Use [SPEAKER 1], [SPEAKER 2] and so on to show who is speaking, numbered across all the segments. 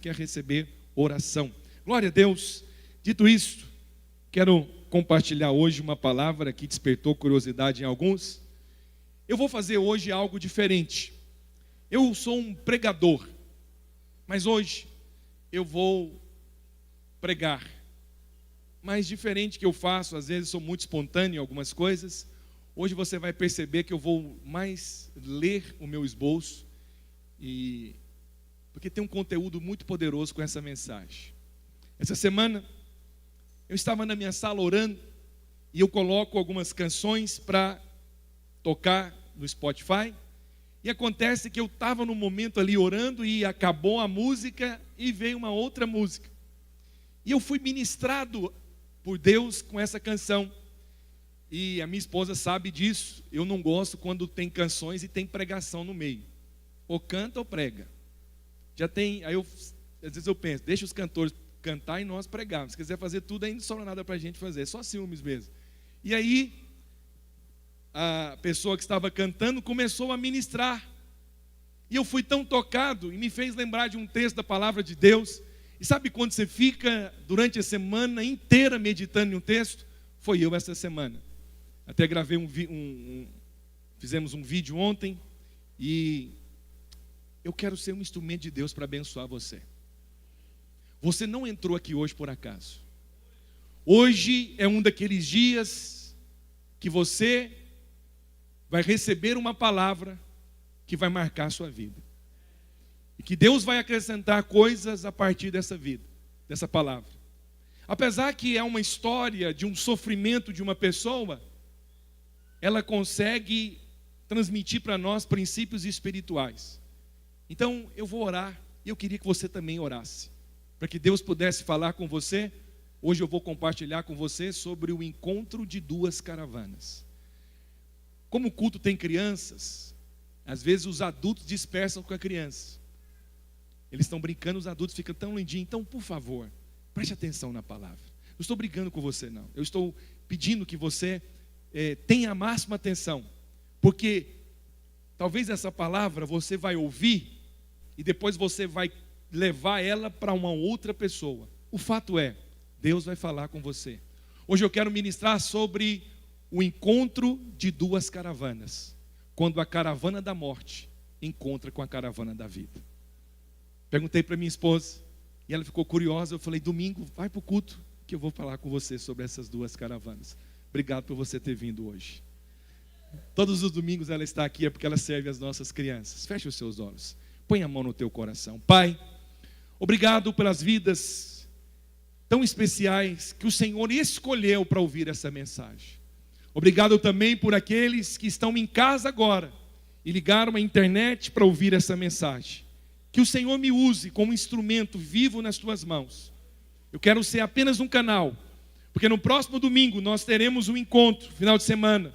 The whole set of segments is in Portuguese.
[SPEAKER 1] quer receber oração. Glória a Deus. Dito isso, quero compartilhar hoje uma palavra que despertou curiosidade em alguns. Eu vou fazer hoje algo diferente. Eu sou um pregador, mas hoje eu vou pregar. Mas diferente que eu faço, às vezes sou muito espontâneo em algumas coisas. Hoje você vai perceber que eu vou mais ler o meu esboço, porque tem um conteúdo muito poderoso com essa mensagem. Essa semana eu estava na minha sala orando e eu coloco algumas canções para tocar no Spotify. E acontece que eu estava no momento ali orando e acabou a música e veio uma outra música. E eu fui ministrado por Deus com essa canção. E a minha esposa sabe disso. Eu não gosto quando tem canções e tem pregação no meio. Ou canta ou prega. Às vezes eu penso, deixa os cantores cantar e nós pregarmos. Se quiser fazer tudo, aí não sobra nada para a gente fazer. É só ciúmes mesmo. E aí, a pessoa que estava cantando começou a ministrar. E eu fui tão tocado e me fez lembrar de um texto da palavra de Deus. E sabe quando você fica durante a semana inteira meditando em um texto? Foi eu essa semana. Até gravei fizemos um vídeo ontem. E eu quero ser um instrumento de Deus para abençoar você. Você não entrou aqui hoje por acaso. Hoje é um daqueles dias que você vai receber uma palavra que vai marcar a sua vida. E que Deus vai acrescentar coisas a partir dessa vida, dessa palavra. Apesar que é uma história de um sofrimento de uma pessoa, ela consegue transmitir para nós princípios espirituais. Então eu vou orar e eu queria que você também orasse, para que Deus pudesse falar com você. Hoje eu vou compartilhar com você sobre o encontro de duas caravanas. Como o culto tem crianças, às vezes os adultos dispersam com a criança. Eles estão brincando, os adultos ficam tão lindinhos. Então, por favor, preste atenção na palavra. Não estou brigando com você, não. Eu estou pedindo que você tenha a máxima atenção. Porque talvez essa palavra você vai ouvir e depois você vai levar ela para uma outra pessoa. O fato é, Deus vai falar com você. Hoje eu quero ministrar sobre o encontro de duas caravanas. Quando a caravana da morte encontra com a caravana da vida. Perguntei para minha esposa e ela ficou curiosa. Eu falei, domingo vai para o culto que eu vou falar com você sobre essas duas caravanas. Obrigado por você ter vindo hoje. Todos os domingos ela está aqui, é porque ela serve as nossas crianças. Feche os seus olhos, põe a mão no teu coração. Pai, obrigado pelas vidas tão especiais que o Senhor escolheu para ouvir essa mensagem. Obrigado também por aqueles que estão em casa agora e ligaram a internet para ouvir essa mensagem. Que o Senhor me use como instrumento vivo nas tuas mãos. Eu quero ser apenas um canal, porque no próximo domingo nós teremos um encontro, final de semana,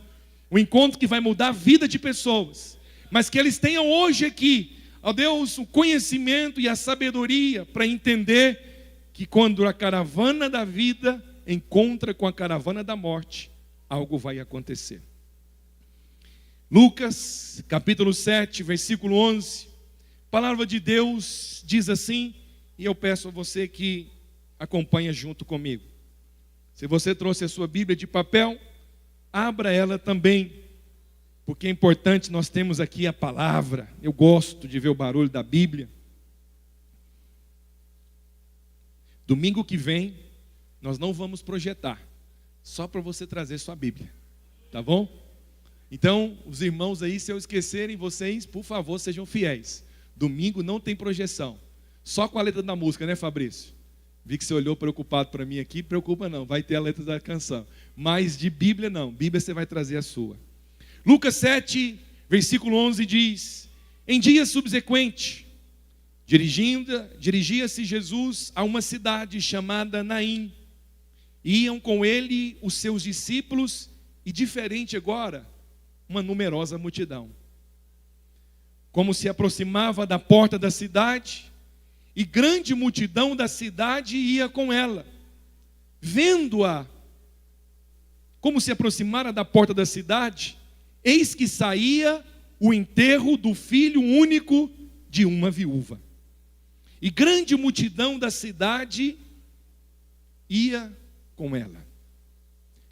[SPEAKER 1] um encontro que vai mudar a vida de pessoas, mas que eles tenham hoje aqui, ó Deus, o conhecimento e a sabedoria para entender que quando a caravana da vida encontra com a caravana da morte, algo vai acontecer. Lucas, capítulo 7, versículo 11, a palavra de Deus diz assim, e eu peço a você que acompanhe junto comigo. Se você trouxe a sua Bíblia de papel, abra ela também, porque é importante, nós temos aqui a palavra. Eu gosto de ver o barulho da Bíblia. Domingo que vem, nós não vamos projetar, só para você trazer sua Bíblia, tá bom? Então, os irmãos aí, se eu esquecerem, vocês, por favor, sejam fiéis. Domingo não tem projeção, só com a letra da música, né, Fabrício? Vi que você olhou preocupado para mim aqui. Preocupa não, vai ter a letra da canção. Mas de Bíblia não, Bíblia você vai trazer a sua. Lucas 7, versículo 11 diz: em dia subsequente, dirigia-se Jesus a uma cidade chamada Naim. Iam com ele os seus discípulos e, diferente agora, uma numerosa multidão. Como se aproximava da porta da cidade, e grande multidão da cidade ia com ela. Vendo-a, como se aproximara da porta da cidade, eis que saía o enterro do filho único de uma viúva. e grande multidão da cidade ia com ela.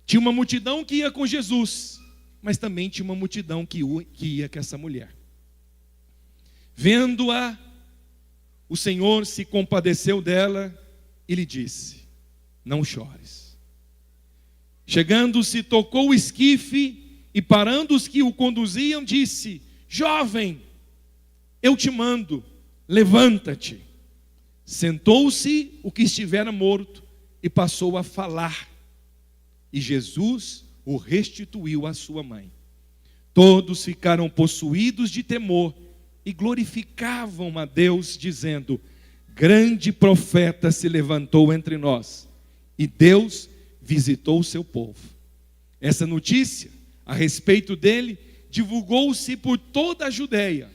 [SPEAKER 1] Tinha uma multidão que ia com Jesus, mas também tinha uma multidão que ia com essa mulher. Vendo-a, o Senhor se compadeceu dela e lhe disse: não chores. Chegando-se, tocou o esquife e parando os que o conduziam, disse: jovem, eu te mando, levanta-te. Sentou-se o que estivera morto e passou a falar. E Jesus o restituiu à sua mãe. Todos ficaram possuídos de temor e glorificavam a Deus, dizendo: grande profeta se levantou entre nós, e Deus visitou o seu povo. Essa notícia a respeito dele divulgou-se por toda a Judeia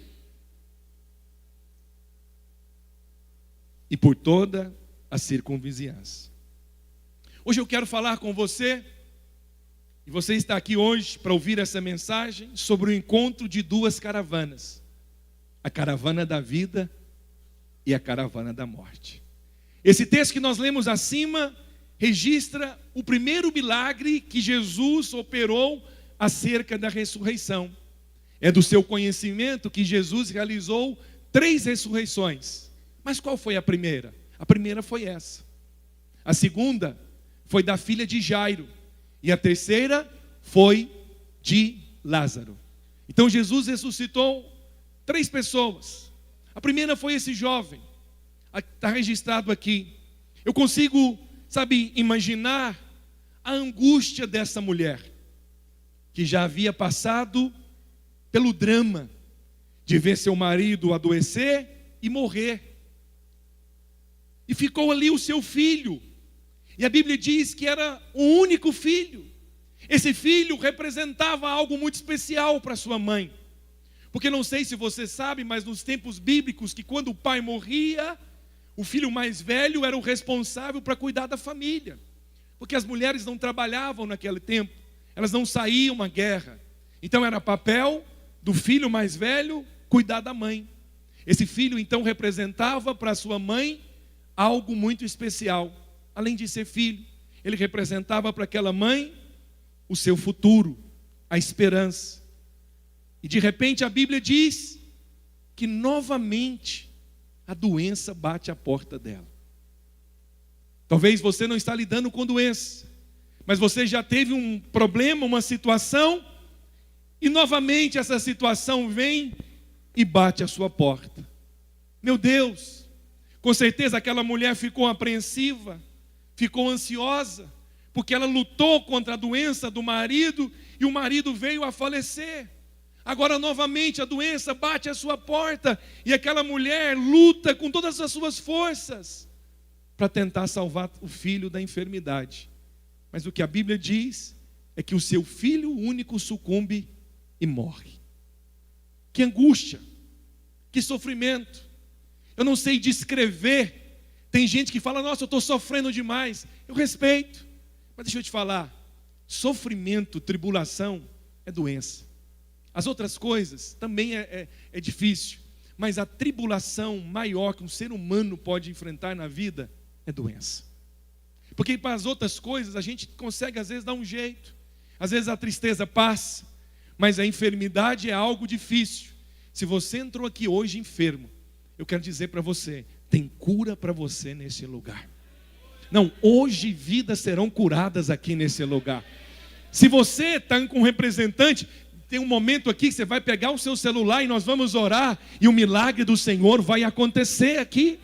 [SPEAKER 1] e por toda a circunvizinhança. Hoje eu quero falar com você, e você está aqui hoje para ouvir essa mensagem, sobre o encontro de duas caravanas: a caravana da vida e a caravana da morte. Esse texto que nós lemos acima registra o primeiro milagre que Jesus operou acerca da ressurreição. É do seu conhecimento que Jesus realizou 3 ressurreições. Mas qual foi a primeira? A primeira foi essa. A segunda foi da filha de Jairo. E a terceira foi de Lázaro. Então Jesus ressuscitou 3 pessoas. A primeira foi esse jovem. Está registrado aqui. Eu consigo, imaginar a angústia dessa mulher, que já havia passado pelo drama de ver seu marido adoecer e morrer. E ficou ali o seu filho. E a Bíblia diz que era o único filho. Esse filho representava algo muito especial para sua mãe. Porque não sei se você sabe, mas nos tempos bíblicos, que quando o pai morria, o filho mais velho era o responsável para cuidar da família. Porque as mulheres não trabalhavam naquele tempo, elas não saíam à guerra. Então era papel do filho mais velho cuidar da mãe. Esse filho então representava para sua mãe algo muito especial. Além de ser filho, ele representava para aquela mãe o seu futuro, a esperança. E de repente a Bíblia diz que novamente a doença bate à porta dela. Talvez você não está lidando com doença, mas você já teve um problema, uma situação, e novamente essa situação vem e bate à sua porta. Meu Deus, com certeza aquela mulher ficou apreensiva, ficou ansiosa, porque ela lutou contra a doença do marido, e o marido veio a falecer. Agora novamente a doença bate à sua porta, e aquela mulher luta com todas as suas forças para tentar salvar o filho da enfermidade. Mas o que a Bíblia diz é que o seu filho único sucumbe e morre. Que angústia, que sofrimento. Eu não sei descrever. Tem gente que fala: nossa, eu estou sofrendo demais. Eu respeito, mas deixa eu te falar, sofrimento, tribulação é doença. As outras coisas também é difícil, mas a tribulação maior que um ser humano pode enfrentar na vida é doença. Porque para as outras coisas a gente consegue às vezes dar um jeito, às vezes a tristeza passa, mas a enfermidade é algo difícil. Se você entrou aqui hoje enfermo, eu quero dizer para você, tem cura para você nesse lugar. Não, hoje vidas serão curadas aqui nesse lugar. Se você está com um representante, tem um momento aqui que você vai pegar o seu celular e nós vamos orar, e o milagre do Senhor vai acontecer aqui.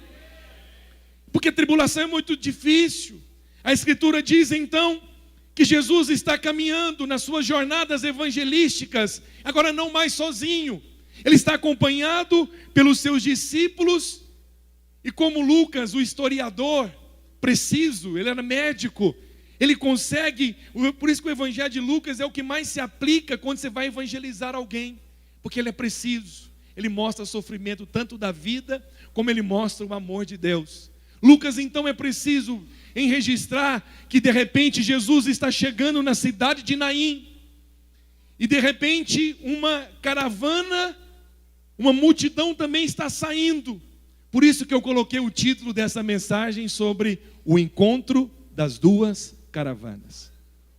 [SPEAKER 1] Porque a tribulação é muito difícil. A Escritura diz então que Jesus está caminhando nas suas jornadas evangelísticas, agora não mais sozinho. Ele está acompanhado pelos seus discípulos, e como Lucas, o historiador preciso, ele era médico, ele consegue, por isso que o evangelho de Lucas é o que mais se aplica quando você vai evangelizar alguém, porque ele é preciso, ele mostra o sofrimento tanto da vida, como ele mostra o amor de Deus. Lucas então é preciso em registrar que de repente Jesus está chegando na cidade de Naim, e de repente uma caravana, uma multidão também está saindo, Por isso que eu coloquei o título dessa mensagem sobre o encontro das duas caravanas.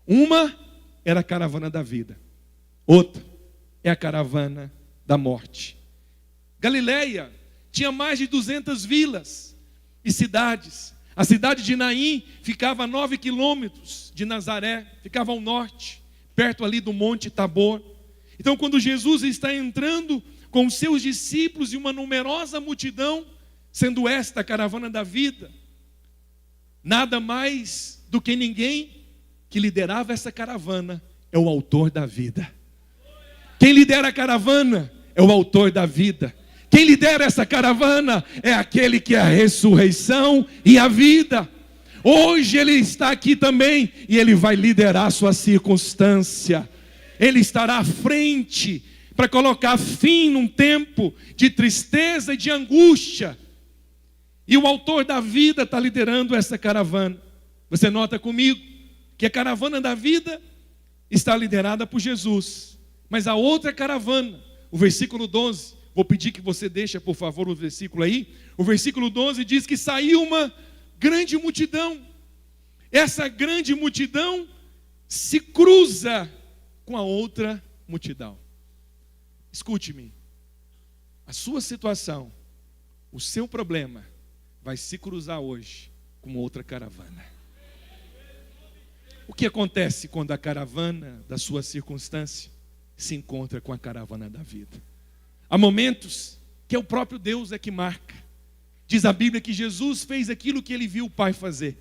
[SPEAKER 1] Uma era a caravana da vida, outra é a caravana da morte. Galileia tinha mais de 200 vilas e cidades. A cidade de Naim ficava a 9 quilômetros de Nazaré, ficava ao norte, perto ali do Monte Tabor. Então, quando Jesus está entrando com os seus discípulos e uma numerosa multidão, sendo esta a caravana da vida, nada mais do que ninguém que liderava essa caravana é o autor da vida. Quem lidera a caravana é o autor da vida. Quem lidera essa caravana é aquele que é a ressurreição e a vida. Hoje ele está aqui também e ele vai liderar a sua circunstância. Ele estará à frente para colocar fim num tempo de tristeza e de angústia. E o autor da vida está liderando essa caravana. Você nota comigo que a caravana da vida está liderada por Jesus. Mas a outra caravana, o versículo 12, vou pedir que você deixe, por favor, o versículo aí. O versículo 12 diz que saiu uma grande multidão. Essa grande multidão se cruza com a outra multidão. Escute-me. A sua situação, o seu problema, vai se cruzar hoje com outra caravana. O que acontece quando a caravana da sua circunstância se encontra com a caravana da vida? Há momentos que é o próprio Deus é que marca. Diz a Bíblia que Jesus fez aquilo que ele viu o Pai fazer.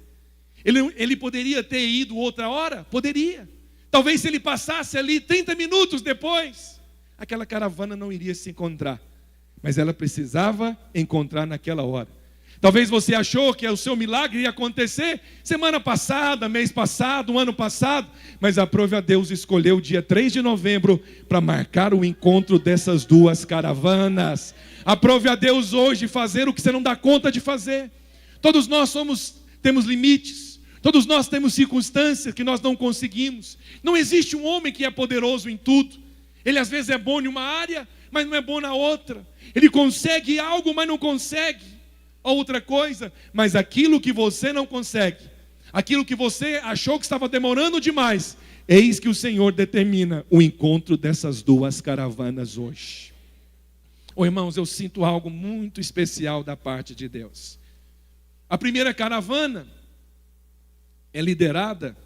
[SPEAKER 1] Ele poderia ter ido outra hora? Poderia. Talvez se ele passasse ali 30 minutos depois, aquela caravana não iria se encontrar. Mas ela precisava encontrar naquela hora. Talvez você achou que o seu milagre ia acontecer semana passada, mês passado, ano passado, mas aprove a Deus escolheu o dia 3 de novembro para marcar o encontro dessas duas caravanas. Aprove a Deus hoje fazer o que você não dá conta de fazer. Todos nós temos limites, todos nós temos circunstâncias que nós não conseguimos. Não existe um homem que é poderoso em tudo. Ele às vezes é bom em uma área, mas não é bom na outra. Ele consegue algo, mas não consegue outra coisa, mas aquilo que você não consegue, aquilo que você achou que estava demorando demais, eis que o Senhor determina o encontro dessas duas caravanas hoje. Irmãos, eu sinto algo muito especial da parte de Deus. A primeira caravana é liderada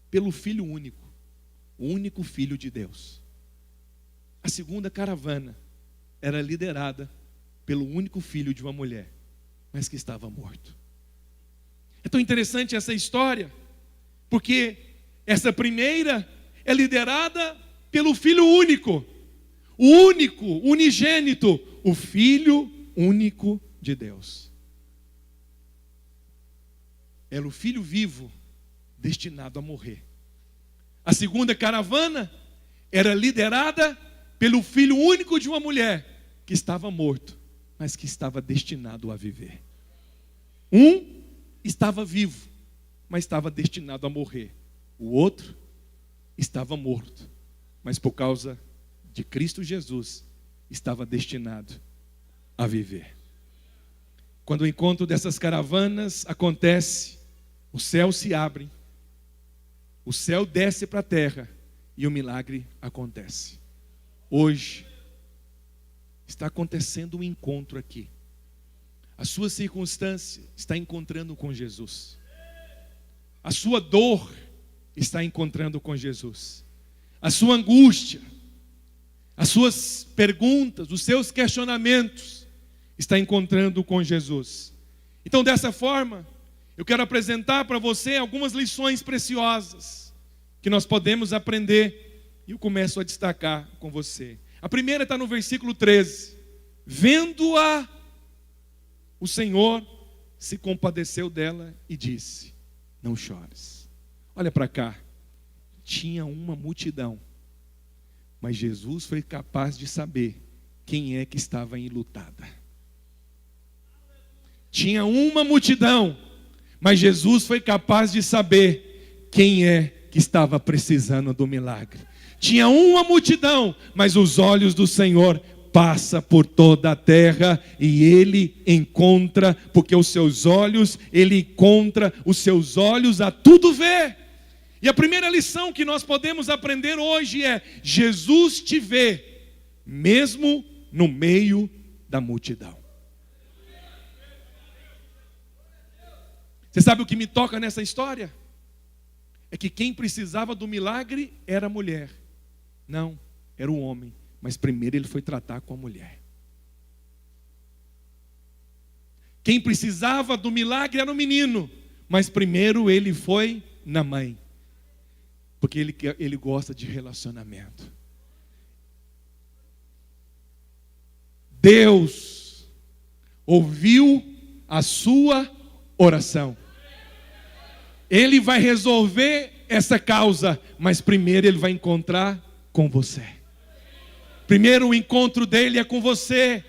[SPEAKER 1] pelo Filho único, o único Filho de Deus. A segunda caravana era liderada pelo único filho de uma mulher, mas que estava morto. É tão interessante essa história, porque essa primeira é liderada pelo Filho único, o único, unigênito, o Filho único de Deus. Era o Filho vivo, destinado a morrer. A segunda caravana era liderada pelo Filho único de uma mulher, que estava morto, mas que estava destinado a viver. Um estava vivo, mas estava destinado a morrer. O outro estava morto, mas por causa de Cristo Jesus, estava destinado a viver. Quando o encontro dessas caravanas acontece, o céu se abre, o céu desce para a terra e o milagre acontece. Hoje está acontecendo um encontro aqui. A sua circunstância está encontrando com Jesus. A sua dor está encontrando com Jesus. A sua angústia, as suas perguntas, os seus questionamentos está encontrando com Jesus. Então, dessa forma, eu quero apresentar para você algumas lições preciosas que nós podemos aprender e eu começo a destacar com você. A primeira está no versículo 13. Vendo-a, o Senhor se compadeceu dela e disse: não chores. Olha para cá. Tinha uma multidão, mas Jesus foi capaz de saber quem é que estava enlutada. Tinha uma multidão, mas Jesus foi capaz de saber quem é que estava precisando do milagre. Tinha uma multidão, mas os olhos do Senhor passa por toda a terra e Ele encontra, porque os seus olhos, Ele encontra os seus olhos a tudo ver. E a primeira lição que nós podemos aprender hoje é: Jesus te vê, mesmo no meio da multidão. Você sabe o que me toca nessa história? É que quem precisava do milagre era a mulher. Não, era o homem. Mas primeiro ele foi tratar com a mulher. Quem precisava do milagre era o menino. Mas primeiro ele foi na mãe. Porque ele gosta de relacionamento. Deus ouviu a sua oração. Ele vai resolver essa causa, mas primeiro ele vai encontrar com você. Primeiro o encontro dele é com você.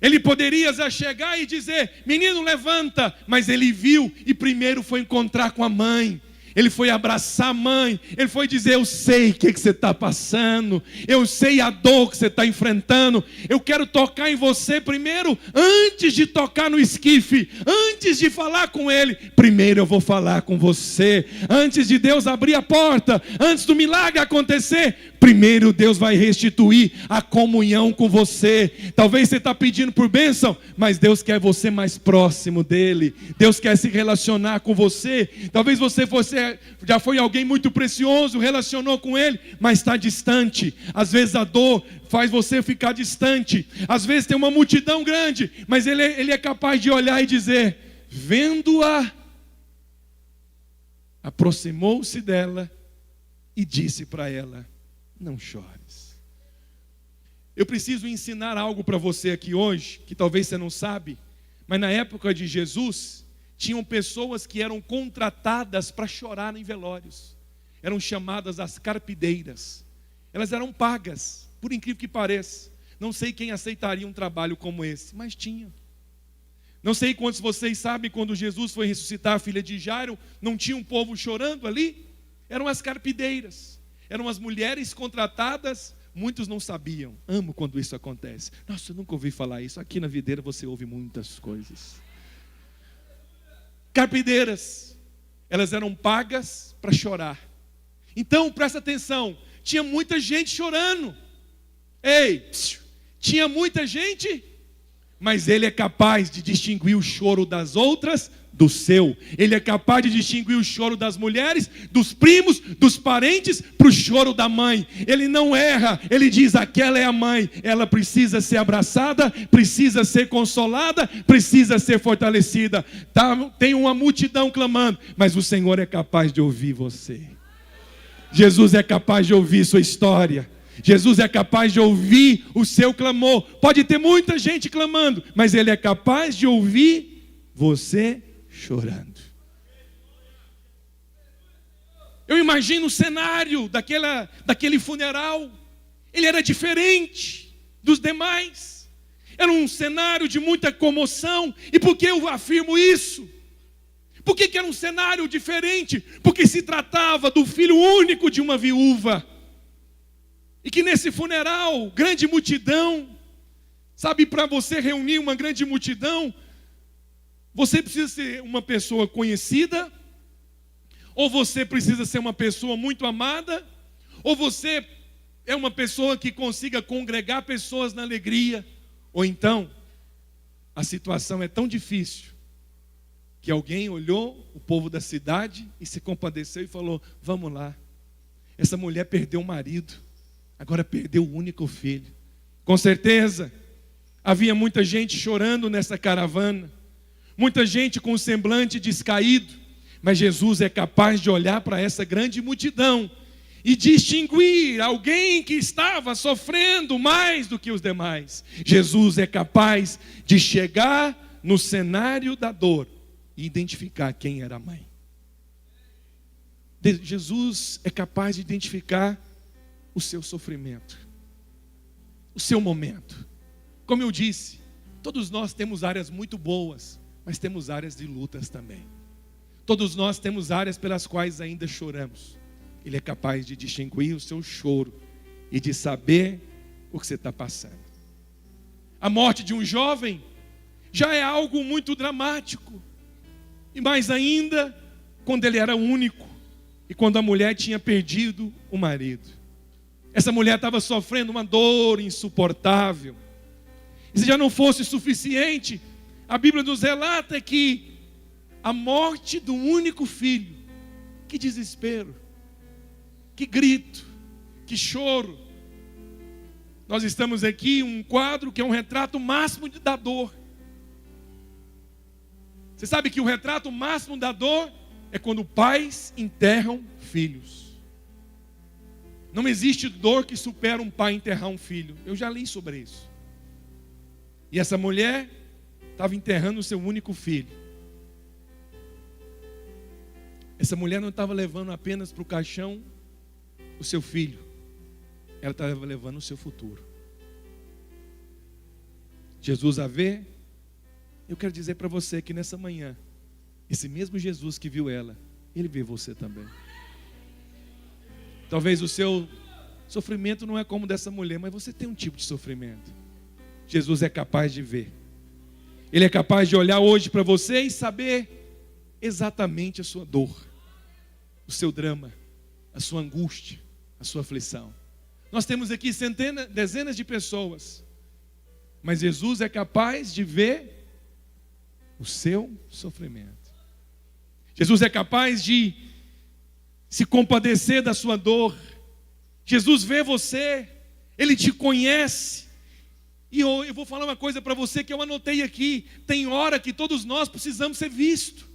[SPEAKER 1] Ele poderia já chegar e dizer: menino, levanta. Mas ele viu e primeiro foi encontrar com a mãe. Ele foi abraçar a mãe. Ele foi dizer: eu sei o que você está passando. Eu sei a dor que você está enfrentando. Eu quero tocar em você primeiro. Antes de tocar no esquife, antes de falar com ele, primeiro eu vou falar com você. Antes de Deus abrir a porta, antes do milagre acontecer, primeiro Deus vai restituir a comunhão com você. Talvez você está pedindo por bênção, mas Deus quer você mais próximo dele. Deus quer se relacionar com você. Talvez você já foi alguém muito precioso, relacionou com ele, mas está distante. Às vezes a dor faz você ficar distante. Às vezes tem uma multidão grande, mas ele é capaz de olhar e dizer: vendo-a, aproximou-se dela e disse para ela: não chores. Eu preciso ensinar algo para você aqui hoje, que talvez você não sabe, mas na época de Jesus, tinham pessoas que eram contratadas para chorar em velórios. Eram chamadas as carpideiras. Elas eram pagas, por incrível que pareça. Não sei quem aceitaria um trabalho como esse, mas tinha. Não sei quantos de vocês sabem, quando Jesus foi ressuscitar a filha de Jairo, não tinha um povo chorando ali? Eram as carpideiras. Eram as mulheres contratadas. Muitos não sabiam. Amo quando isso acontece. Nossa, eu nunca ouvi falar isso. Aqui na Videira você ouve muitas coisas. Carpideiras. Elas eram pagas para chorar. Então, presta atenção. Tinha muita gente chorando. Ei, tinha muita gente, mas ele é capaz de distinguir o choro das outras do seu. Ele é capaz de distinguir o choro das mulheres, dos primos, dos parentes, para o choro da mãe. Ele não erra. Ele diz: aquela é a mãe. Ela precisa ser abraçada, precisa ser consolada, precisa ser fortalecida. Tem uma multidão clamando, mas o Senhor é capaz de ouvir você. Jesus é capaz de ouvir sua história. Jesus é capaz de ouvir o seu clamor. Pode ter muita gente clamando, mas Ele é capaz de ouvir você chorando. Eu imagino o cenário daquele funeral. Ele era diferente dos demais. Era um cenário de muita comoção. E por que eu afirmo isso? Por que era um cenário diferente? Porque se tratava do filho único de uma viúva. E que nesse funeral, grande multidão, sabe, para você reunir uma grande multidão, você precisa ser uma pessoa conhecida, ou você precisa ser uma pessoa muito amada, ou você é uma pessoa que consiga congregar pessoas na alegria, ou então, a situação é tão difícil, que alguém olhou o povo da cidade e se compadeceu e falou: vamos lá, essa mulher perdeu o marido, agora perdeu o único filho. Com certeza, havia muita gente chorando nessa caravana, muita gente com o semblante descaído, mas Jesus é capaz de olhar para essa grande multidão e distinguir alguém que estava sofrendo mais do que os demais. Jesus é capaz de chegar no cenário da dor e identificar quem era a mãe. Jesus é capaz de identificar o seu sofrimento, o seu momento. Como eu disse, todos nós temos áreas muito boas, mas temos áreas de lutas também. Todos nós temos áreas pelas quais ainda choramos. Ele é capaz de distinguir o seu choro e de saber o que você está passando. A morte de um jovem já é algo muito dramático. E mais ainda, quando ele era único e quando a mulher tinha perdido o marido. Essa mulher estava sofrendo uma dor insuportável. E se já não fosse suficiente, a Bíblia nos relata que a morte do único filho, que desespero, que grito, que choro. Nós estamos aqui em um quadro que é um retrato máximo da dor. Você sabe que o retrato máximo da dor é quando pais enterram filhos. Não existe dor que supera um pai enterrar um filho. Eu já li sobre isso. E essa mulher estava enterrando o seu único filho. Essa mulher não estava levando apenas para o caixão o seu filho. Ela estava levando o seu futuro. Jesus a vê. Eu quero dizer para você que nessa manhã, esse mesmo Jesus que viu ela, Ele vê você também. Talvez o seu sofrimento não é como dessa mulher, mas você tem um tipo de sofrimento. Jesus é capaz de ver. Ele é capaz de olhar hoje para você e saber exatamente a sua dor, o seu drama, a sua angústia, a sua aflição. Nós temos aqui centenas, dezenas de pessoas, mas Jesus é capaz de ver o seu sofrimento. Jesus é capaz de se compadecer da sua dor. Jesus vê você, Ele te conhece. E eu vou falar uma coisa para você que eu anotei aqui. Tem hora que todos nós precisamos ser vistos.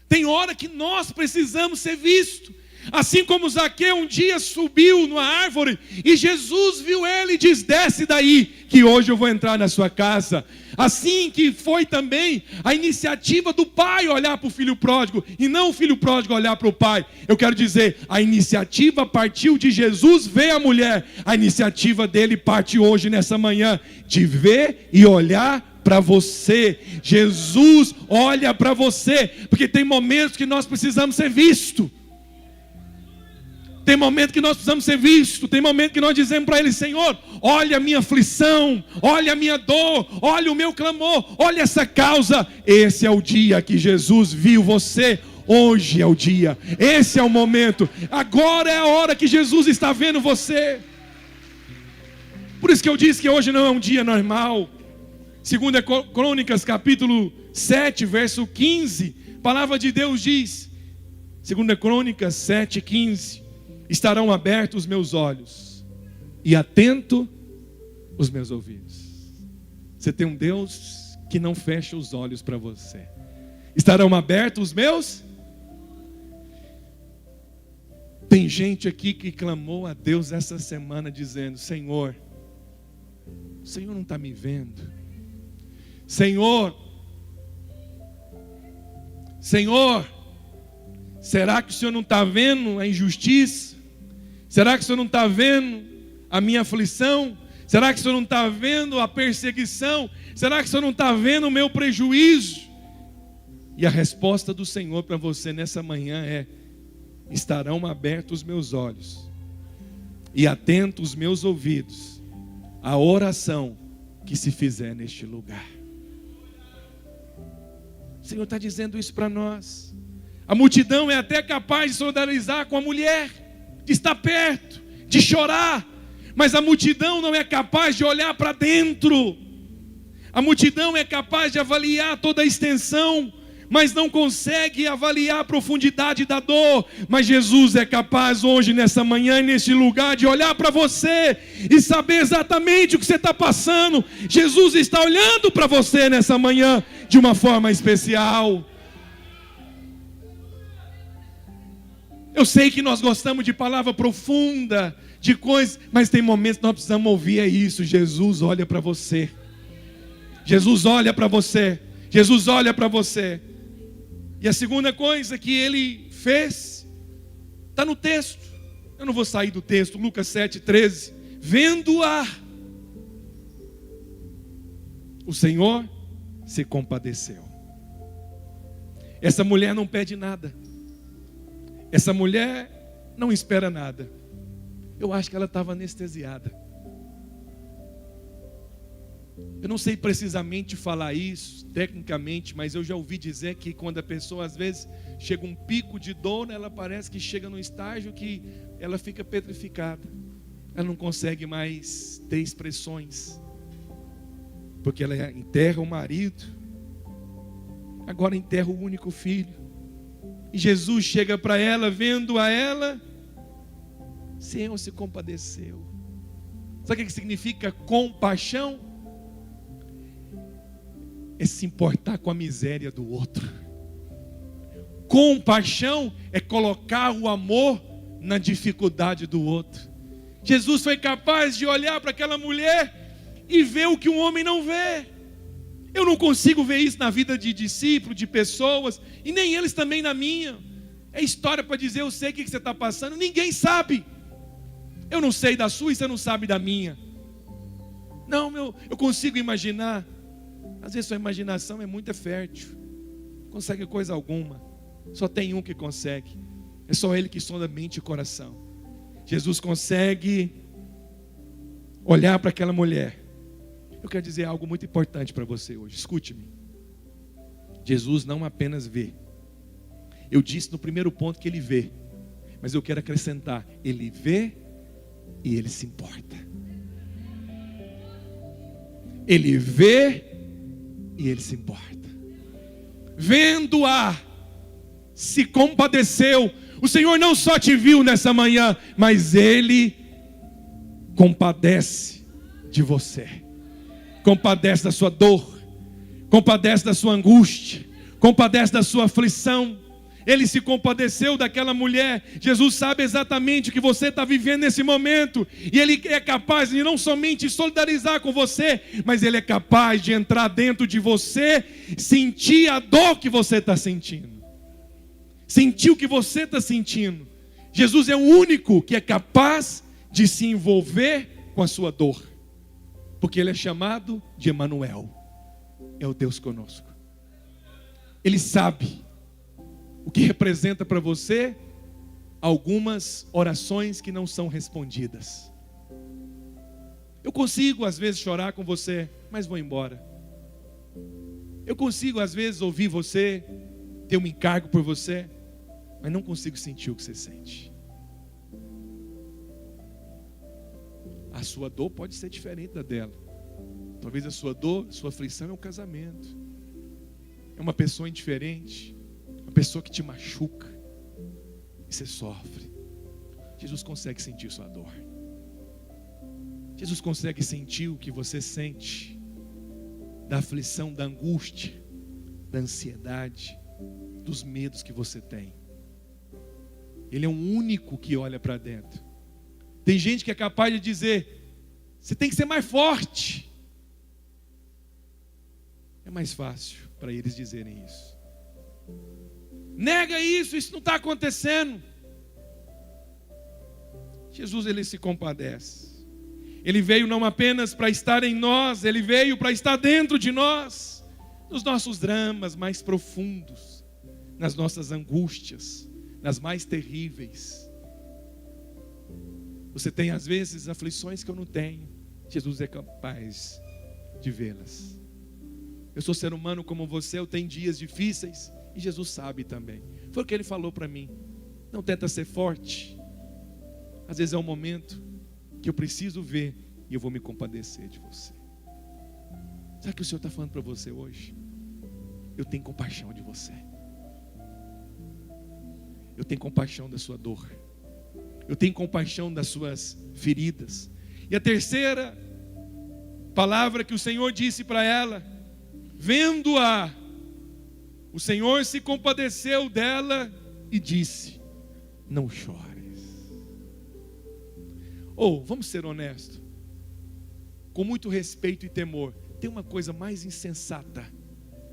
[SPEAKER 1] Tem hora que nós precisamos ser vistos. Assim como Zaqueu um dia subiu numa árvore e Jesus viu ele e diz: desce daí, que hoje eu vou entrar na sua casa. Assim que foi também a iniciativa do pai olhar para o filho pródigo e não o filho pródigo olhar para o pai. Eu quero dizer, a iniciativa partiu de Jesus ver a mulher. A iniciativa dele parte hoje nessa manhã de ver e olhar para você. Jesus olha para você, porque tem momentos que nós precisamos ser vistos. Tem momento que nós precisamos ser vistos. Tem momento que nós dizemos para Ele: Senhor, olha a minha aflição, olha a minha dor, olha o meu clamor, olha essa causa. Esse é o dia que Jesus viu você. Hoje é o dia, esse é o momento. Agora é a hora que Jesus está vendo você. Por isso que eu disse que hoje não é um dia normal. 2 Crônicas capítulo 7 verso 15, a palavra de Deus diz, 2 Crônicas 7, 15: estarão abertos os meus olhos e atento os meus ouvidos. Você tem um Deus que não fecha os olhos para você. Estarão abertos os meus. Tem gente aqui que clamou a Deus essa semana dizendo: Senhor, o Senhor não está me vendo. Senhor, será que o Senhor não está vendo a injustiça? Será que o Senhor não está vendo a minha aflição? Será que o Senhor não está vendo a perseguição? Será que o Senhor não está vendo o meu prejuízo? E a resposta do Senhor para você nessa manhã é: estarão abertos os meus olhos e atentos os meus ouvidos à oração que se fizer neste lugar. O Senhor está dizendo isso para nós. A multidão é até capaz de solidarizar com a mulher, de estar perto, de chorar, mas a multidão não é capaz de olhar para dentro. A multidão é capaz de avaliar toda a extensão, mas não consegue avaliar a profundidade da dor. Mas Jesus é capaz hoje, nessa manhã, neste lugar, de olhar para você e saber exatamente o que você está passando. Jesus está olhando para você nessa manhã de uma forma especial. Eu sei que nós gostamos de palavra profunda, de coisas, mas tem momentos que nós precisamos ouvir isso. Jesus olha para você. Jesus olha para você. Jesus olha para você. E a segunda coisa que Ele fez está no texto. Eu não vou sair do texto. Lucas 7:13. Vendo-a, o Senhor se compadeceu. Essa mulher não pede nada. Essa mulher não espera nada. Eu acho que ela estava anestesiada. Eu não sei precisamente falar isso, tecnicamente, mas eu já ouvi dizer que quando a pessoa às vezes chega um pico de dor, ela parece que chega num estágio que ela fica petrificada. Ela não consegue mais ter expressões, porque ela enterra o marido, agora enterra o único filho. E Jesus chega para ela, vendo a ela, Senhor se compadeceu. Sabe o que significa compaixão? É se importar com a miséria do outro. Compaixão é colocar o amor na dificuldade do outro. Jesus foi capaz de olhar para aquela mulher e ver o que um homem não vê. Eu não consigo ver isso na vida de discípulos, de pessoas, e nem eles também na minha. É história para dizer, eu sei o que você está passando. Ninguém sabe. Eu não sei da sua e você não sabe da minha. Não, eu consigo imaginar. Às vezes sua imaginação é muito fértil. Não consegue coisa alguma. Só tem um que consegue. É só Ele que sonda mente e coração. Jesus consegue olhar para aquela mulher. Eu quero dizer algo muito importante para você hoje. Escute-me. Jesus não apenas vê. Eu disse no primeiro ponto que Ele vê. Mas eu quero acrescentar. Ele vê e Ele se importa. Ele vê e Ele se importa. Vendo-a, se compadeceu. O Senhor não só te viu nessa manhã, mas Ele compadece de você. Compadece da sua dor, compadece da sua angústia, compadece da sua aflição. Ele se compadeceu daquela mulher. Jesus sabe exatamente o que você está vivendo nesse momento, e Ele é capaz de não somente solidarizar com você, mas Ele é capaz de entrar dentro de você, sentir a dor que você está sentindo, sentir o que você está sentindo. Jesus é o único que é capaz de se envolver com a sua dor, porque Ele é chamado de Emanuel, é o Deus conosco. Ele sabe o que representa para você algumas orações que não são respondidas. Eu consigo às vezes chorar com você, mas vou embora. Eu consigo às vezes ouvir você, ter um encargo por você, mas não consigo sentir o que você sente. A sua dor pode ser diferente da dela. Talvez a sua dor, a sua aflição é um casamento, é uma pessoa indiferente, uma pessoa que te machuca e você sofre. Jesus consegue sentir sua dor. Jesus consegue sentir o que você sente, da aflição, da angústia, da ansiedade, dos medos que você tem. Ele é o único que olha para dentro. Tem gente que é capaz de dizer, você tem que ser mais forte. É mais fácil para eles dizerem isso. Nega isso não está acontecendo. Jesus, Ele se compadece. Ele veio não apenas para estar em nós, Ele veio para estar dentro de nós, nos nossos dramas mais profundos, nas nossas angústias, nas mais terríveis. Você tem às vezes aflições que eu não tenho. Jesus é capaz de vê-las. Eu sou ser humano como você, eu tenho dias difíceis, e Jesus sabe também. Foi o que Ele falou para mim. Não tenta ser forte. Às vezes é um momento que eu preciso ver, e eu vou me compadecer de você. Sabe o que o Senhor está falando para você hoje? Eu tenho compaixão de você. Eu tenho compaixão da sua dor. Eu tenho compaixão das suas feridas. E a terceira palavra que o Senhor disse para ela, vendo-a, o Senhor se compadeceu dela e disse, não chores. Vamos ser honestos, com muito respeito e temor, tem uma coisa mais insensata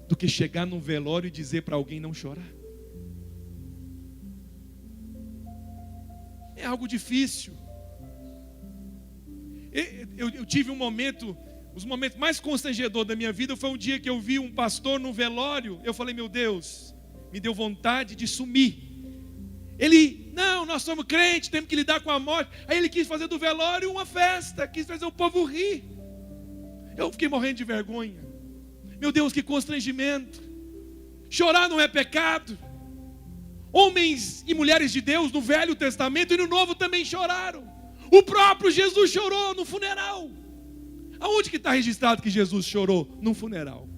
[SPEAKER 1] do que chegar num velório e dizer para alguém não chorar? É algo difícil. Eu tive um momento, os momentos mais constrangedores da minha vida foi um dia que eu vi um pastor num velório. Eu falei, meu Deus, me deu vontade de sumir. Ele, não, nós somos crentes, temos que lidar com a morte. Aí ele quis fazer do velório uma festa, quis fazer o povo rir. Eu fiquei morrendo de vergonha. Meu Deus, que constrangimento. Chorar não é pecado. Homens e mulheres de Deus no Velho Testamento e no Novo também choraram. O próprio Jesus chorou no funeral. Aonde que está registrado que Jesus chorou? Num funeral.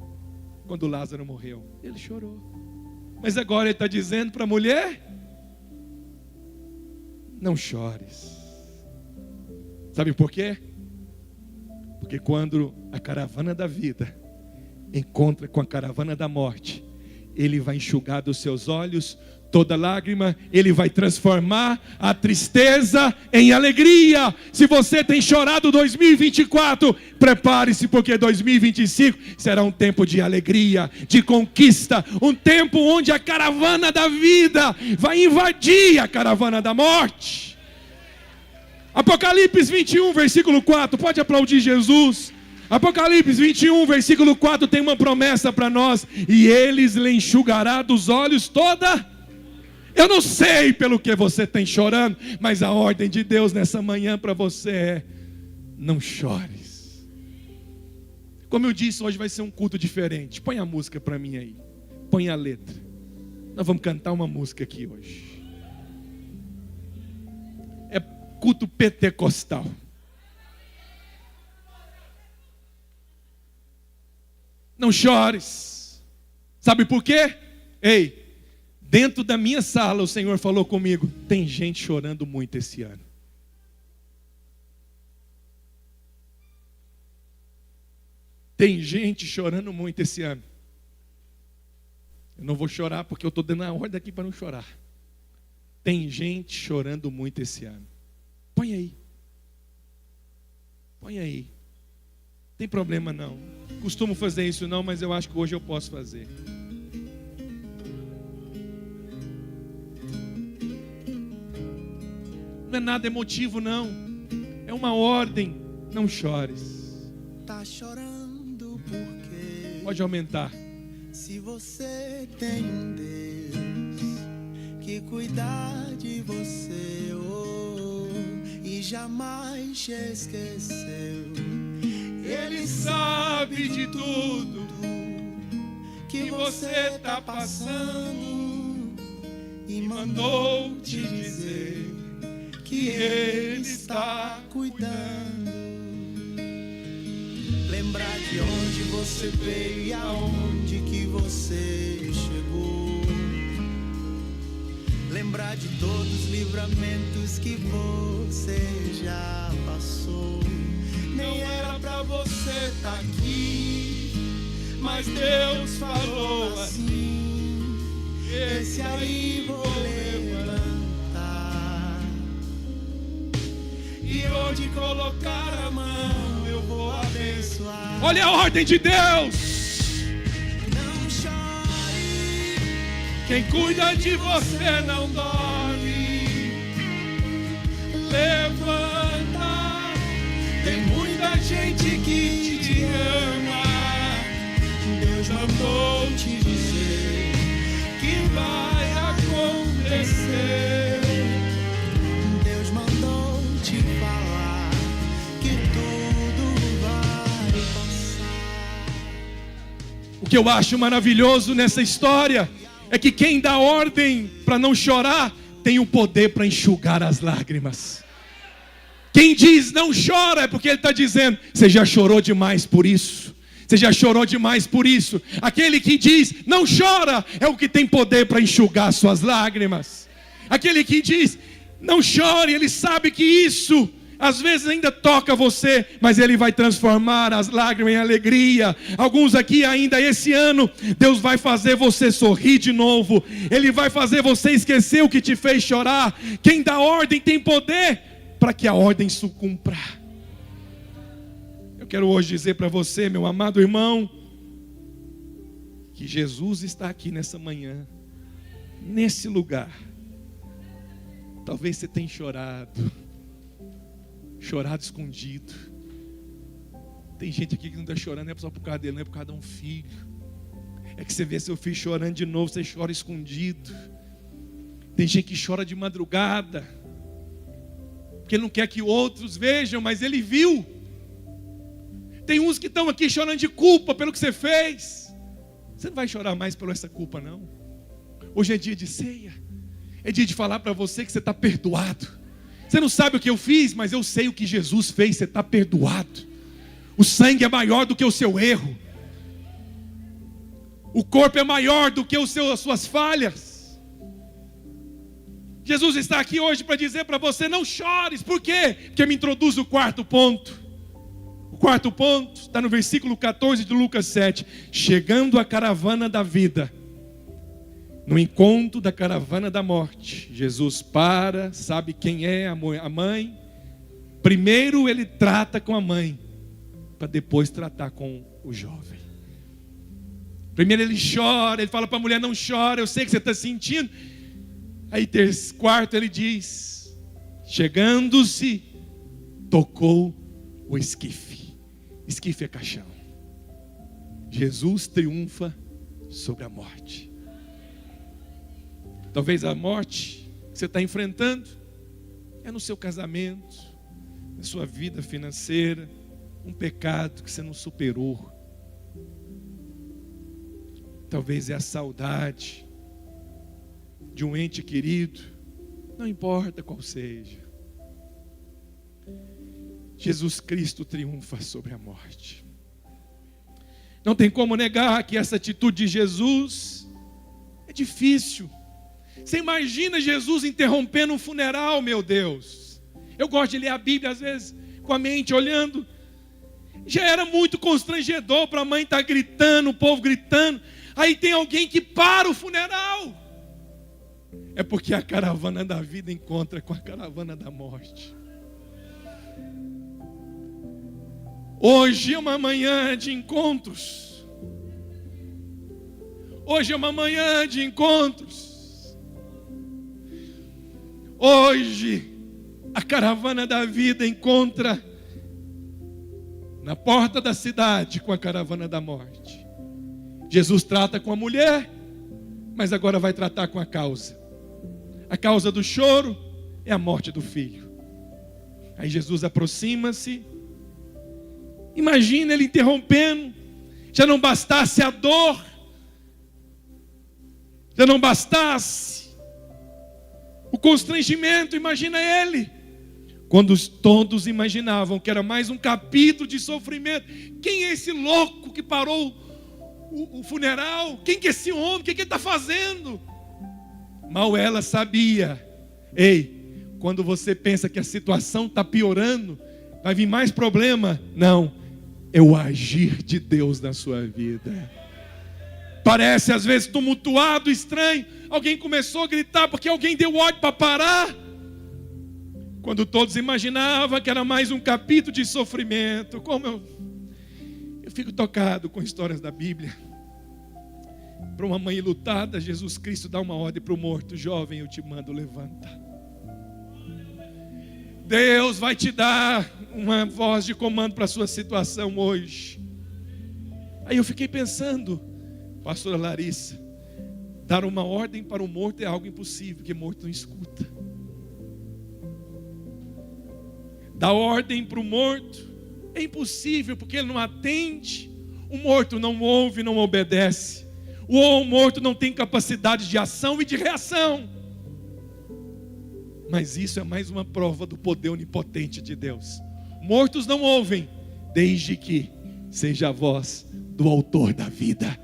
[SPEAKER 1] Quando Lázaro morreu, ele chorou. Mas agora ele está dizendo para a mulher: não chores. Sabe por quê? Porque quando a caravana da vida encontra com a caravana da morte, Ele vai enxugar dos seus olhos toda lágrima. Ele vai transformar a tristeza em alegria. Se você tem chorado 2024, prepare-se, porque 2025 será um tempo de alegria, de conquista, um tempo onde a caravana da vida vai invadir a caravana da morte. Apocalipse 21, versículo 4, pode aplaudir Jesus. Apocalipse 21, versículo 4 tem uma promessa para nós: e eles lhe enxugará dos olhos toda. Eu não sei pelo que você tem chorando, mas a ordem de Deus nessa manhã para você é: não chores. Como eu disse, hoje vai ser um culto diferente. Põe a música para mim aí, põe a letra. Nós vamos cantar uma música aqui hoje. É culto pentecostal. Não chores. Sabe por quê? Ei, dentro da minha sala o Senhor falou comigo: tem gente chorando muito esse ano. Tem gente chorando muito esse ano. Eu não vou chorar porque eu estou dando a ordem aqui para não chorar. Tem gente chorando muito esse ano. Põe aí. Põe aí. Tem problema não. Costumo fazer isso não, mas eu acho que hoje eu posso fazer. Não é nada emotivo não. É uma ordem. Não chores.
[SPEAKER 2] Tá chorando porque
[SPEAKER 1] pode aumentar.
[SPEAKER 2] Se você tem um Deus que cuida de você, e jamais te esqueceu.
[SPEAKER 1] Ele sabe de tudo que você está passando e mandou te dizer que Ele está cuidando.
[SPEAKER 2] Lembrar de onde você veio e aonde que você chegou. Lembrar de todos os livramentos que você já passou. Nem era pra você estar aqui, mas Deus falou assim: esse aí vou levantar, e onde colocar a mão eu vou abençoar.
[SPEAKER 1] Olha a ordem de Deus.
[SPEAKER 2] Não chore,
[SPEAKER 1] quem cuida de você não dorme. Levanta.
[SPEAKER 2] tem muita gente que te ama. Deus mandou te dizer que vai acontecer. Deus mandou te falar que tudo vai passar.
[SPEAKER 1] O que eu acho maravilhoso nessa história é que quem dá ordem para não chorar tem o poder para enxugar as lágrimas. Quem diz não chora é porque ele está dizendo: você já chorou demais por isso. Você já chorou demais por isso. Aquele que diz não chora é o que tem poder para enxugar suas lágrimas. Aquele que diz não chore, ele sabe que isso às vezes ainda toca você, mas Ele vai transformar as lágrimas em alegria. Alguns aqui ainda esse ano, Deus vai fazer você sorrir de novo. Ele vai fazer você esquecer o que te fez chorar. Quem dá ordem tem poder para que a ordem se cumpra. Eu quero hoje dizer para você, meu amado irmão, que Jesus está aqui nessa manhã, nesse lugar. Talvez você tenha chorado escondido. Tem gente aqui que não está chorando, não é só por causa dele, não é por causa de um filho. É que você vê seu filho chorando de novo, você chora escondido. Tem gente que chora de madrugada, porque ele não quer que outros vejam, mas ele viu. Tem uns que estão aqui chorando de culpa pelo que você fez. Você não vai chorar mais por essa culpa, não. Hoje é dia de ceia. É dia de falar para você que você está perdoado. Você não sabe o que eu fiz, mas eu sei o que Jesus fez. Você está perdoado. O sangue é maior do que o seu erro. O corpo é maior do que as suas falhas. Jesus está aqui hoje para dizer para você: não chores. Por quê? Porque me introduz o quarto ponto. O quarto ponto está no versículo 14 de Lucas 7. Chegando a caravana da vida, no encontro da caravana da morte, Jesus para, sabe quem é a mãe. Primeiro ele trata com a mãe, para depois tratar com o jovem. Primeiro ele chora, ele fala para a mulher: não chora, eu sei que você está sentindo. Aí quarto ele diz: chegando-se, tocou o esquife. Esquife é caixão. Jesus triunfa sobre a morte. Talvez a morte que você está enfrentando é no seu casamento, na sua vida financeira, um pecado que você não superou. Talvez é a saudade de um ente querido, não importa qual seja. Jesus Cristo triunfa sobre a morte. Não tem como negar que essa atitude de Jesus é difícil. Você imagina Jesus interrompendo um funeral, meu Deus. Eu gosto de ler a Bíblia às vezes com a mente olhando. Já era muito constrangedor para a mãe estar gritando, o povo gritando. Aí tem alguém que para o funeral. É porque a caravana da vida encontra com a caravana da morte. Hoje é uma manhã de encontros. Hoje é uma manhã de encontros. Hoje a caravana da vida encontra na porta da cidade com a caravana da morte. Jesus trata com a mulher, mas agora vai tratar com a causa. A causa do choro é a morte do filho. Aí Jesus aproxima-se. Imagina ele interrompendo. Já não bastasse a dor, já não bastasse o constrangimento, imagina ele. Quando todos imaginavam que era mais um capítulo de sofrimento. Quem é esse louco que parou o funeral? Quem que é esse homem? O que ele está fazendo? Mal ela sabia. Ei, quando você pensa que a situação está piorando, vai vir mais problema. Não, é o agir de Deus na sua vida. Parece às vezes tumultuado, estranho. Alguém começou a gritar porque alguém deu ordem para parar. Quando todos imaginavam que era mais um capítulo de sofrimento. Como eu fico tocado com histórias da Bíblia. Para uma mãe lutada, Jesus Cristo dá uma ordem para o morto: jovem, eu te mando, levanta. Deus vai te dar uma voz de comando para a sua situação hoje. Aí eu fiquei pensando, pastora Larissa, dar uma ordem para o morto é algo impossível, porque morto não escuta. Dar ordem para o morto é impossível, porque ele não atende. O morto não ouve, não obedece. O morto não tem capacidade de ação e de reação. Mas isso é mais uma prova do poder onipotente de Deus. Mortos não ouvem, desde que seja a voz do autor da vida.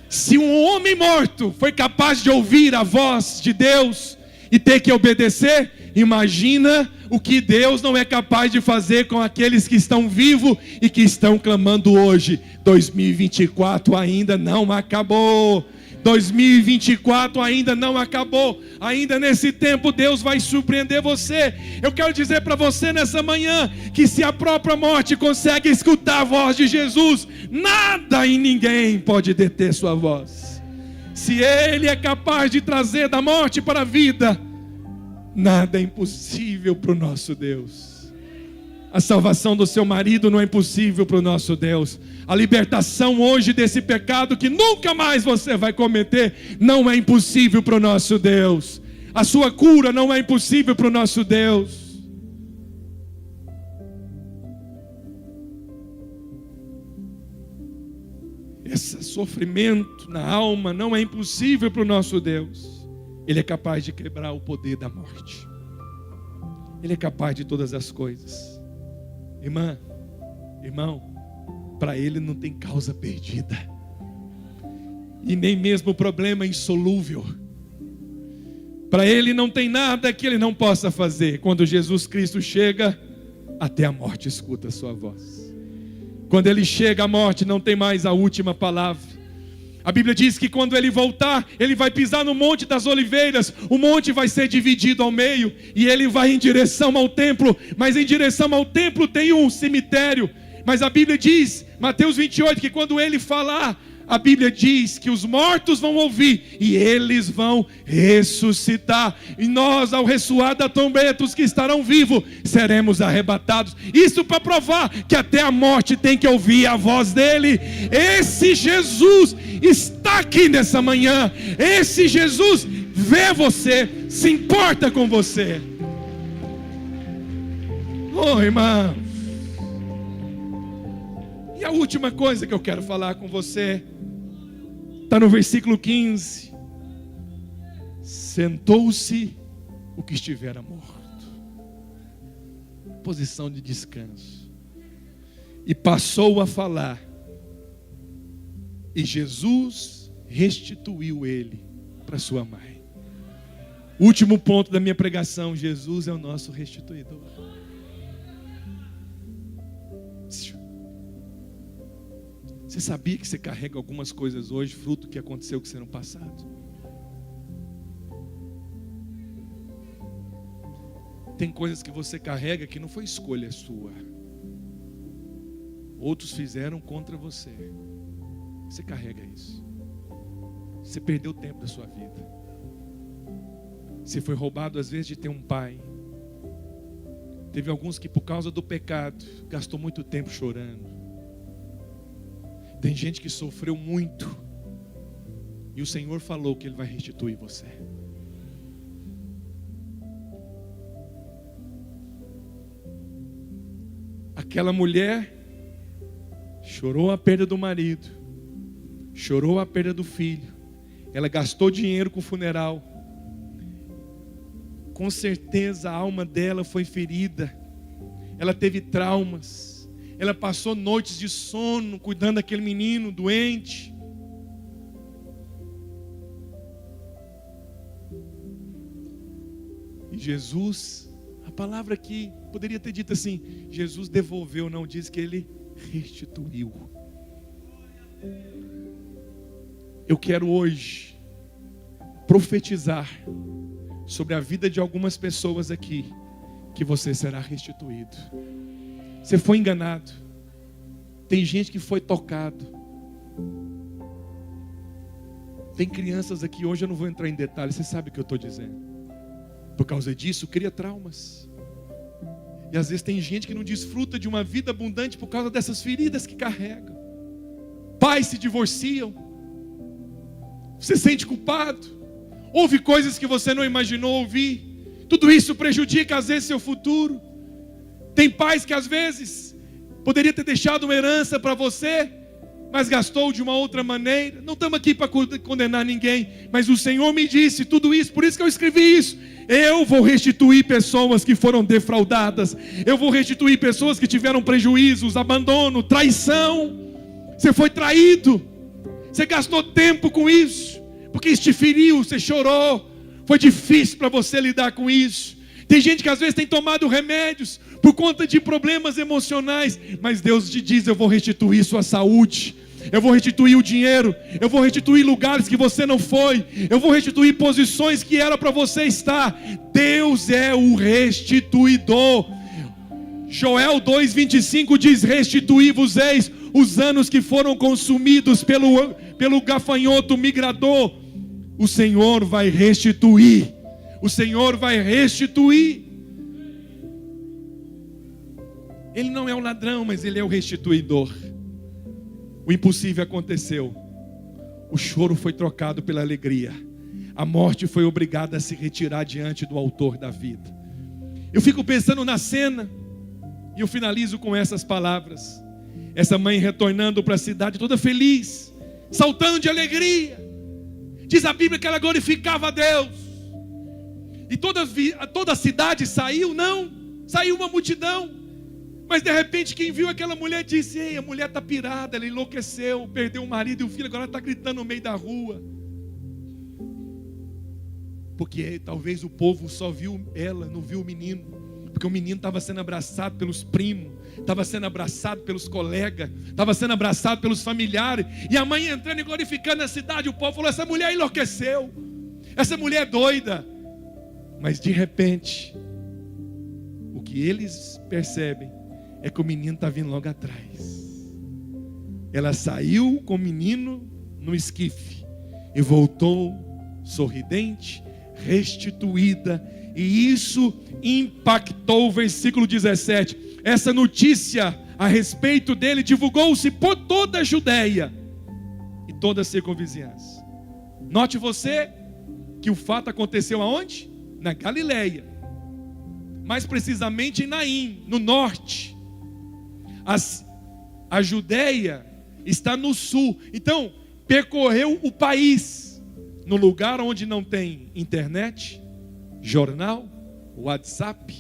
[SPEAKER 1] Se um homem morto foi capaz de ouvir a voz de Deus e ter que obedecer, imagina o que Deus não é capaz de fazer com aqueles que estão vivos e que estão clamando hoje. 2024 ainda não acabou. 2024 ainda não acabou. Ainda nesse tempo Deus vai surpreender você. Eu quero dizer para você nessa manhã que se a própria morte consegue escutar a voz de Jesus, nada e ninguém pode deter sua voz. Se Ele é capaz de trazer da morte para a vida, nada é impossível para o nosso Deus. A salvação do seu marido não é impossível para o nosso Deus. A libertação hoje desse pecado que nunca mais você vai cometer não é impossível para o nosso Deus. A sua cura não é impossível para o nosso Deus. sofrimento na alma não é impossível para o nosso Deus. Ele é capaz de quebrar o poder da morte. Ele é capaz de todas as coisas. Irmã, irmão, para Ele não tem causa perdida. E nem mesmo problema insolúvel. Para Ele não tem nada que Ele não possa fazer. Quando Jesus Cristo chega, até a morte escuta a sua voz. Quando Ele chega, a morte não tem mais a última palavra. A Bíblia diz que quando Ele voltar, Ele vai pisar no Monte das Oliveiras. O monte vai ser dividido ao meio e Ele vai em direção ao templo. Mas em direção ao templo tem um cemitério. Mas a Bíblia diz, Mateus 28, que quando Ele falar, a Bíblia diz que os mortos vão ouvir e eles vão ressuscitar. E nós, ao ressoar da trombeta, os que estarão vivos, seremos arrebatados. Isso para provar que até a morte tem que ouvir a voz dele. Esse Jesus está aqui nessa manhã. Esse Jesus vê você, se importa com você. Oh, irmão. E a última coisa que eu quero falar com você está no versículo 15. Sentou-se o que estivera morto. Posição de descanso. E passou a falar. E Jesus restituiu ele para sua mãe. Último ponto da minha pregação: Jesus é o nosso restituidor. Você sabia que você carrega algumas coisas hoje, fruto do que aconteceu com você no passado? Tem coisas que você carrega que não foi escolha sua. Outros fizeram contra você. Você carrega isso. Você perdeu tempo da sua vida. Você foi roubado às vezes de ter um pai. Teve alguns que por causa do pecado gastou muito tempo chorando. Tem gente que sofreu muito e o Senhor falou que Ele vai restituir você. Aquela mulher chorou a perda do marido, chorou a perda do filho. Ela gastou dinheiro com o funeral. Com certeza a alma dela foi ferida. Ela teve traumas. Ela passou noites de sono cuidando daquele menino doente. E Jesus, a palavra aqui poderia ter dito assim: Jesus devolveu, não, diz que Ele restituiu. Eu quero hoje profetizar sobre a vida de algumas pessoas aqui, que você será restituído. Você foi enganado. Tem gente que foi tocado. Tem crianças aqui, hoje eu não vou entrar em detalhes, você sabe o que eu estou dizendo. Por causa disso, cria traumas. E às vezes tem gente que não desfruta de uma vida abundante por causa dessas feridas que carregam. Pais se divorciam. Você sente culpado. Ouve coisas que você não imaginou ouvir. Tudo isso prejudica às vezes seu futuro. Tem pais que às vezes poderia ter deixado uma herança para você, mas gastou de uma outra maneira. Não estamos aqui para condenar ninguém, mas o Senhor me disse tudo isso, por isso que eu escrevi isso. Eu vou restituir pessoas que foram defraudadas. Eu vou restituir pessoas que tiveram prejuízos, abandono, traição. Você foi traído. Você gastou tempo com isso, porque isso te feriu, você chorou. Foi difícil para você lidar com isso. Tem gente que às vezes tem tomado remédios por conta de problemas emocionais, mas Deus te diz: eu vou restituir sua saúde, eu vou restituir o dinheiro, eu vou restituir lugares que você não foi, eu vou restituir posições que era para você estar. Deus é o restituidor. Joel 2,25 diz: restituí-vos-eis os anos que foram consumidos pelo gafanhoto migrador. O Senhor vai restituir. O Senhor vai restituir. Ele não é o ladrão, mas Ele é o restituidor. O impossível aconteceu. O choro foi trocado pela alegria. A morte foi obrigada a se retirar diante do autor da vida. Eu fico pensando na cena, e eu finalizo com essas palavras. Essa mãe retornando para a cidade toda feliz. saltando de alegria. Diz a Bíblia que ela glorificava a Deus. E toda a cidade saiu? Não, saiu uma multidão. Mas de repente quem viu aquela mulher disse: ei, a mulher está pirada, ela enlouqueceu, perdeu o marido e o filho, agora está gritando no meio da rua. Porque talvez o povo só viu ela, não viu o menino. Porque o menino estava sendo abraçado pelos primos, estava sendo abraçado pelos colegas, estava sendo abraçado pelos familiares. E a mãe entrando e glorificando a cidade. O povo falou: essa mulher enlouqueceu, essa mulher é doida. Mas de repente, o que eles percebem é que o menino está vindo logo atrás. Ela saiu com o menino no esquife e voltou sorridente, restituída. E isso impactou o versículo 17. Essa notícia a respeito dele divulgou-se por toda a Judeia e toda a circunvizinhança. Note você que o fato aconteceu aonde? Na Galileia, mais precisamente em Naim, no norte. A Judeia está no sul. Então, percorreu o país, no lugar onde não tem internet, jornal, WhatsApp,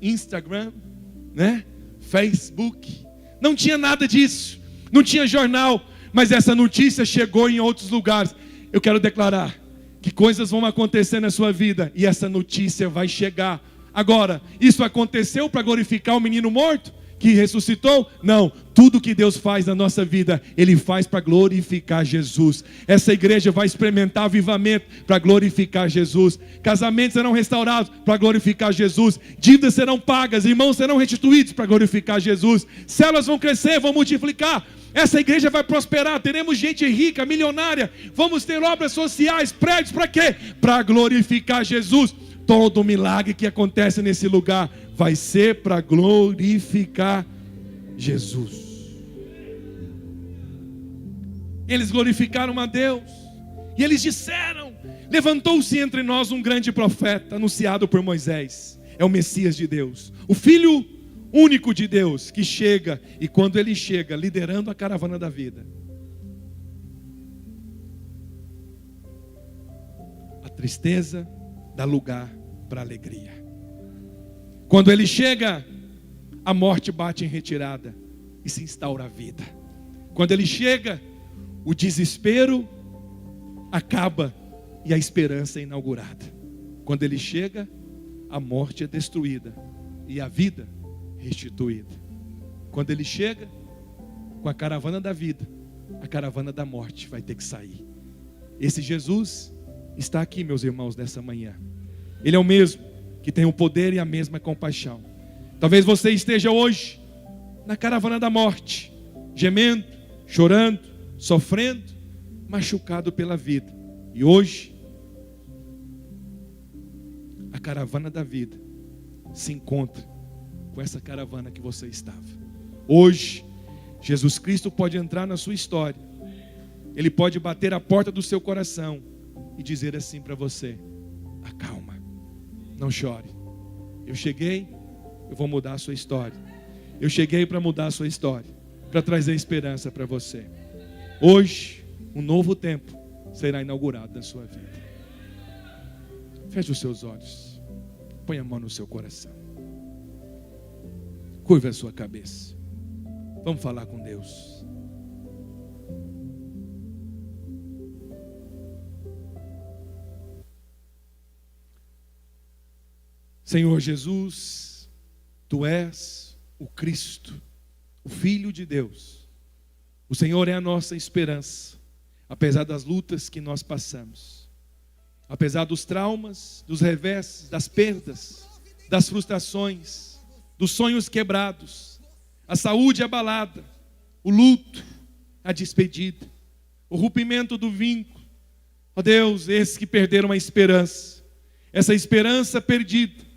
[SPEAKER 1] Instagram, Facebook. Não tinha nada disso. Não tinha jornal. Mas essa notícia chegou em outros lugares. Eu quero declarar que coisas vão acontecer na sua vida e essa notícia vai chegar. Agora, isso aconteceu para glorificar o menino morto que ressuscitou? Não, tudo que Deus faz na nossa vida, Ele faz para glorificar Jesus. Essa igreja vai experimentar avivamento para glorificar Jesus. Casamentos serão restaurados para glorificar Jesus. Dívidas serão pagas, irmãos serão restituídos para glorificar Jesus. Células vão crescer, vão multiplicar. Essa igreja vai prosperar, teremos gente rica, milionária. Vamos ter obras sociais, prédios, para quê? Para glorificar Jesus. Todo milagre que acontece nesse lugar vai ser para glorificar Jesus. Eles glorificaram a Deus. E eles disseram: levantou-se entre nós um grande profeta, anunciado por Moisés. É o Messias de Deus, o Filho único de Deus, que chega. E quando ele chega, liderando a caravana da vida, a tristeza dá lugar para a alegria. Quando ele chega, a morte bate em retirada e se instaura a vida. Quando ele chega, o desespero acaba e a esperança é inaugurada. Quando ele chega, a morte é destruída e a vida restituída. Quando ele chega, com a caravana da vida, a caravana da morte vai ter que sair. Esse Jesus está aqui, meus irmãos, nessa manhã. Ele é o mesmo que tem o poder e a mesma compaixão. Talvez você esteja hoje na caravana da morte, gemendo, chorando, sofrendo, machucado pela vida. E hoje, a caravana da vida se encontra com essa caravana que você estava. Hoje, Jesus Cristo pode entrar na sua história. Ele pode bater a porta do seu coração e dizer assim para você: acalma, não chore. Eu cheguei, eu vou mudar a sua história. Eu cheguei para mudar a sua história, para trazer esperança para você. Hoje, um novo tempo será inaugurado na sua vida. Feche os seus olhos. Põe a mão no seu coração. Curva a sua cabeça. Vamos falar com Deus. Senhor Jesus, Tu és o Cristo, o Filho de Deus. O Senhor é a nossa esperança, apesar das lutas que nós passamos, apesar dos traumas, dos reveses, das perdas, das frustrações, dos sonhos quebrados, a saúde abalada, o luto, a despedida, o rompimento do vínculo. Ó Deus, esses que perderam a esperança, essa esperança perdida,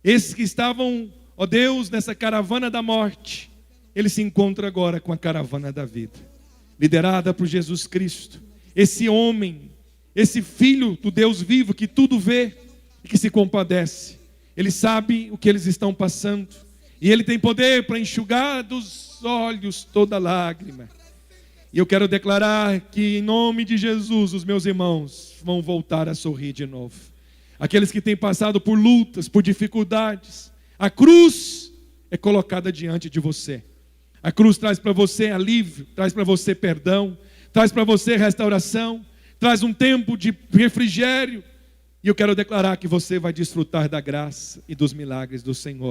[SPEAKER 1] esses que estavam, ó Deus, nessa caravana da morte, eles se encontram agora com a caravana da vida, liderada por Jesus Cristo, esse homem, esse Filho do Deus vivo que tudo vê e que se compadece. Ele sabe o que eles estão passando e Ele tem poder para enxugar dos olhos toda lágrima. E eu quero declarar que, em nome de Jesus, os meus irmãos vão voltar a sorrir de novo. Aqueles que têm passado por lutas, por dificuldades, a cruz é colocada diante de você. A cruz traz para você alívio, traz para você perdão, traz para você restauração, traz um tempo de refrigério. E eu quero declarar que você vai desfrutar da graça e dos milagres do Senhor.